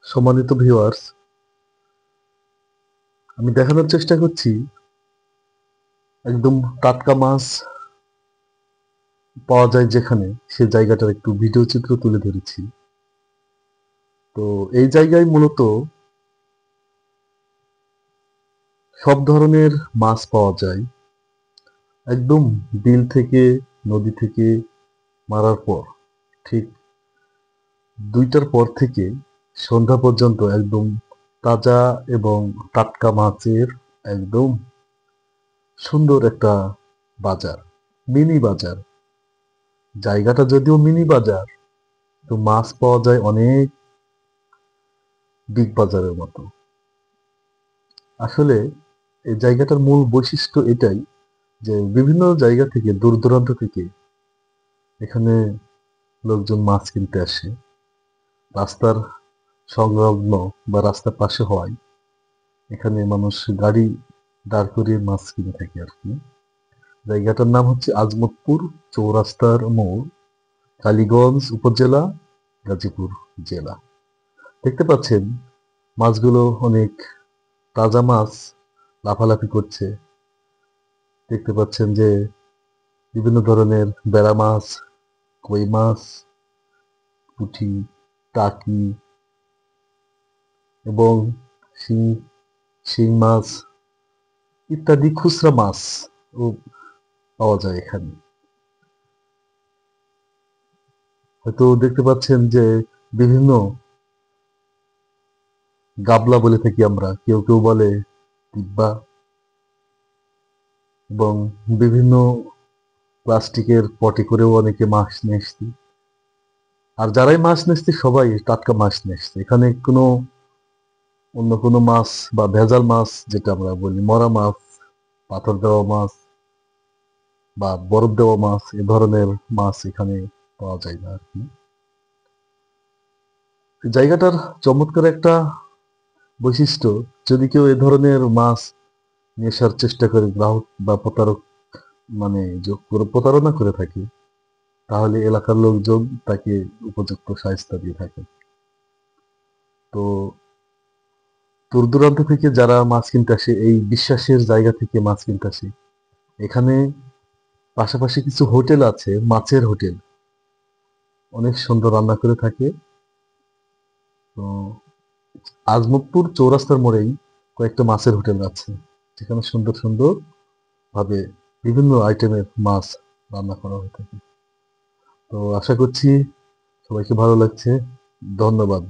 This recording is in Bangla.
সম্মানিত ভিউয়ার্স, আমি দেখানোর চেষ্টা করছি একদম টাটকা মাছ পাওয়া যায় যেখানে, সে জায়গাটার একটু ভিডিও চিত্র তুলে ধরেছি। তো এই জায়গায় মূলত সব ধরনের মাছ পাওয়া যায়। একদম বিল থেকে, নদী থেকে মারার পর ঠিক 2টার পর থেকে সন্ধ্যা পর্যন্ত একদম তাজা এবং টাটকা মাছের একদম সুন্দর একটা বাজার, মিনি বাজার। জায়গাটা যদিও মিনি বাজার, তো মাছ পাওয়া যায় অনেক বিগ বাজারের মতো। আসলে এই জায়গাটার মূল বৈশিষ্ট্য এটাই যে বিভিন্ন জায়গা থেকে, দূর দূরান্ত থেকে এখানে লোকজন মাছ কিনতে আসে। রাস্তার সংলগ্ন বা রাস্তার পাশে হওয়ায় এখানে মানুষ গাড়ি দাঁড় করিয়ে মাছ কিনে থাকে আর কি। জায়গাটার নাম হচ্ছে আজমতপুর চৌরাস্তার মোড়, কালীগঞ্জ উপজেলা, গাজীপুর জেলা। দেখতে পাচ্ছেন মাছগুলো অনেক তাজা মাছ, লাফালাফি করছে। দেখতে পাচ্ছেন যে বিভিন্ন ধরনের বেড়া মাছ, কই মাছ, পুঁটি, টাকি এবং শিং শিং মাছ ইত্যাদি খুচরা মাছ ও পাওয়া যায় এখানে। হয়তো দেখতে পাচ্ছেন যে বিভিন্ন গাবলা বলে থাকি আমরা, কেউ কেউ বলে ডিব্বা, এবং বিভিন্ন প্লাস্টিকের পটে করেও অনেকে মাছ নিয়ে এসছে। আর যারাই মাছ নিয়ে এসছে সবাই টাটকা মাছ নিয়ে এসছে। এখানে কোনো অন্য কোনো মাছ বা ভেজাল মাছ, যেটা আমরা বলি মরা মাছ, পাথর দেওয়া মাছ বা বরফ দেওয়া মাছ, এ ধরনের মাছ এখানে পাওয়া যায় না আর কি। জায়গাটার চমৎকার একটা বৈশিষ্ট্য, যদি কেউ এ ধরনের মাছ নিয়ে আসার চেষ্টা করে, গ্রাহক বা প্রতারক মানে কোনো প্রতারণা করে থাকে, তাহলে এলাকার লোকজন তাকে উপযুক্ত শায়েস্তা দিয়ে থাকে। তো দূর দূরান্ত থেকে যারা মাছ কিনতে আসে, এই বিশ্বাসের জায়গা থেকে মাছ কিনতে আসে। এখানে পাশাপাশি কিছু হোটেল আছে, মাছের হোটেল, অনেক সুন্দর রান্না করে থাকে। তো আজমতপুর চৌরাস্তার মোড়েই কয়েকটা মাছের হোটেল আছে, যেখানে সুন্দর সুন্দর ভাবে বিভিন্ন আইটেমের মাছ রান্না করা হয়ে থাকে। তো আশা করছি সবাইকে ভালো লাগছে। ধন্যবাদ।